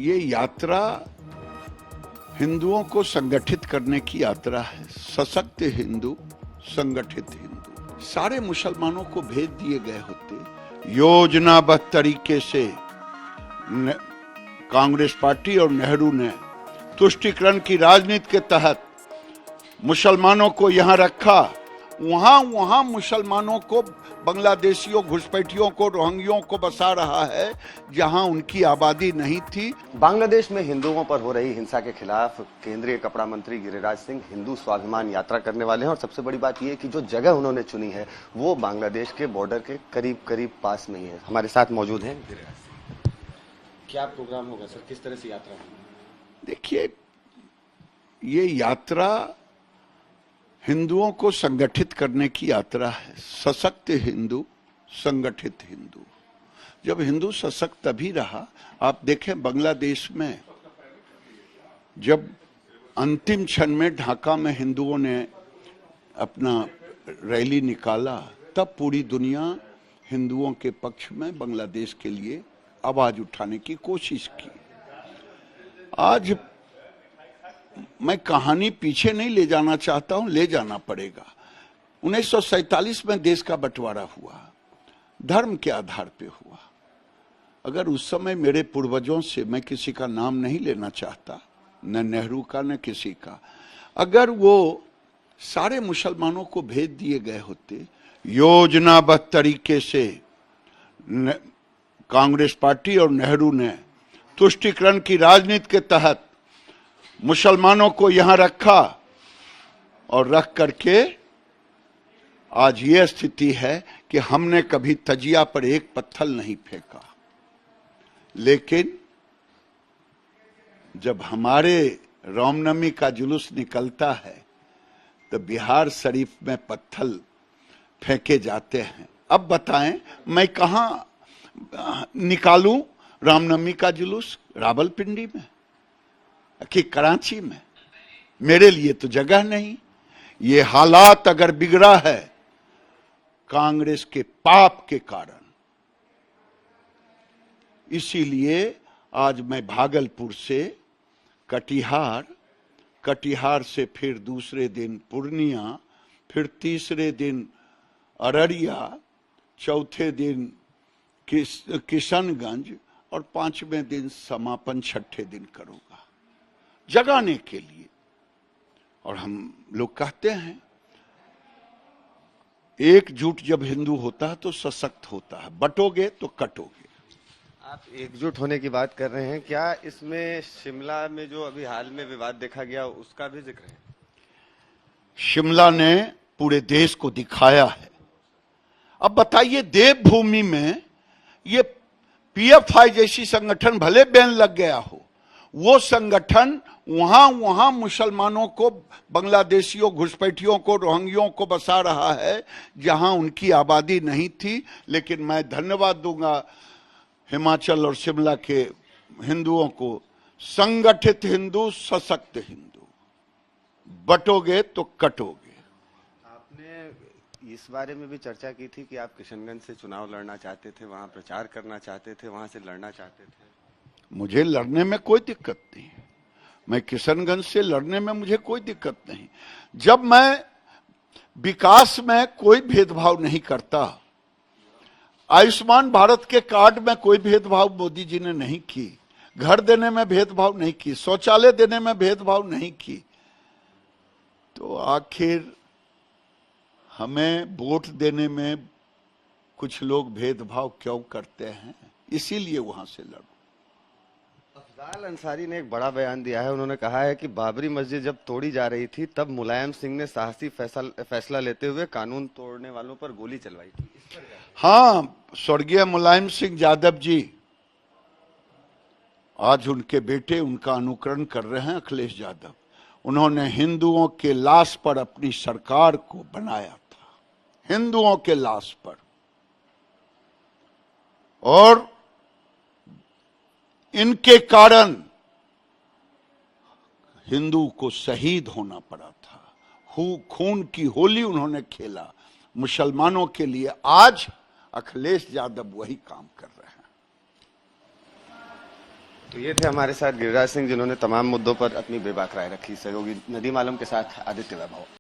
ये यात्रा हिंदुओं को संगठित करने की यात्रा है। सशक्त हिंदू, संगठित हिंदू। सारे मुसलमानों को भेज दिए गए होते योजनाबद्ध तरीके से। कांग्रेस पार्टी और नेहरू ने तुष्टीकरण की राजनीति के तहत मुसलमानों को यहां रखा। वहां मुसलमानों को, बांग्लादेशियों, घुसपैठियों को, रोहिंग्यों को बसा रहा है जहां उनकी आबादी नहीं थी। बांग्लादेश में हिंदुओं पर हो रही हिंसा के खिलाफ केंद्रीय कपड़ा मंत्री गिरिराज सिंह हिंदू स्वाभिमान यात्रा करने वाले हैं और सबसे बड़ी बात यह कि जो जगह उन्होंने चुनी है वो बांग्लादेश के बॉर्डर के करीब पास में ही है। हमारे साथ मौजूद हैं गिरिराज सिंह। क्या प्रोग्राम होगा सर, किस तरह से यात्रा होगी? देखिए, ये यात्रा हिंदुओं को संगठित करने की यात्रा है। सशक्त हिंदू, संगठित हिंदू। जब हिंदू सशक्त तभी रहा। आप देखें बांग्लादेश में जब अंतिम क्षण में ढाका में हिंदुओं ने अपना रैली निकाला, तब पूरी दुनिया हिंदुओं के पक्ष में बांग्लादेश के लिए आवाज उठाने की कोशिश की। आज मैं कहानी पीछे नहीं ले जाना चाहता हूं, ले जाना पड़ेगा। 1947 में देश का बंटवारा हुआ, धर्म के आधार पे हुआ। अगर उस समय मेरे पूर्वजों से, मैं किसी का नाम नहीं लेना चाहता, न नेहरू का न किसी का, अगर वो सारे मुसलमानों को भेज दिए गए होते योजनाबद्ध तरीके से। कांग्रेस पार्टी और नेहरू ने तुष्टीकरण की राजनीति के तहत मुसलमानों को यहां रखा और रख करके आज ये स्थिति है कि हमने कभी तजिया पर एक पत्थर नहीं फेंका। लेकिन जब हमारे रामनवमी का जुलूस निकलता है तो बिहार शरीफ में पत्थर फेंके जाते हैं। अब बताएं, मैं कहां निकालूं रामनवमी का जुलूस? रावलपिंडी में कि कराची में? मेरे लिए तो जगह नहीं। ये हालात अगर बिगड़ा है कांग्रेस के पाप के कारण, इसीलिए आज मैं भागलपुर से कटिहार से फिर दूसरे दिन पूर्णिया, फिर तीसरे दिन अररिया, चौथे दिन किशनगंज और पांचवें दिन समापन छठे दिन करूंगा, जगाने के लिए। और हम लोग कहते हैं एकजुट जब हिंदू होता है तो सशक्त होता है, बटोगे तो कटोगे। आप एकजुट होने की बात कर रहे हैं, क्या इसमें शिमला में जो अभी हाल में विवाद देखा गया उसका भी जिक्र है? शिमला ने पूरे देश को दिखाया है। अब बताइए, देवभूमि में ये पीएफआई जैसी संगठन भले बैन लग गया हो, वो संगठन वहां मुसलमानों को, बांग्लादेशियों, घुसपैठियों को, रोहिंग्यों को बसा रहा है जहां उनकी आबादी नहीं थी। लेकिन मैं धन्यवाद दूंगा हिमाचल और शिमला के हिंदुओं को। संगठित हिंदू, सशक्त हिंदू। बटोगे तो कटोगे। आपने इस बारे में भी चर्चा की थी कि आप किशनगंज से चुनाव लड़ना चाहते थे, वहां प्रचार करना चाहते थे, वहां से लड़ना चाहते थे। मुझे लड़ने में कोई दिक्कत नहीं। मैं किशनगंज से लड़ने में मुझे कोई दिक्कत नहीं। जब मैं विकास में कोई भेदभाव नहीं करता, आयुष्मान भारत के कार्ड में कोई भेदभाव मोदी जी ने नहीं की, घर देने में भेदभाव नहीं की, शौचालय देने में भेदभाव नहीं की, तो आखिर हमें वोट देने में कुछ लोग भेदभाव क्यों करते हैं? इसीलिए वहां से लड़ो। अफजाल अंसारी ने एक बड़ा बयान दिया है। उन्होंने कहा है कि बाबरी मस्जिद जब तोड़ी जा रही थी तब मुलायम सिंह ने साहसी फैसला लेते हुए कानून तोड़ने वालों पर गोली चलवाई थी। हाँ, स्वर्गीय मुलायम सिंह यादव जी, आज उनके बेटे उनका अनुकरण कर रहे हैं, अखिलेश यादव। उन्होंने हिंदुओं के लाश पर अपनी सरकार को बनाया था, हिंदुओं के लाश पर, और इनके कारण हिंदू को शहीद होना पड़ा था। खून की होली उन्होंने खेला मुसलमानों के लिए। आज अखिलेश यादव वही काम कर रहे हैं। तो ये थे हमारे साथ गिरिराज सिंह, जिन्होंने तमाम मुद्दों पर अपनी बेबाक राय रखी। सहयोगी नदीम आलम के साथ आदित्य वैभव।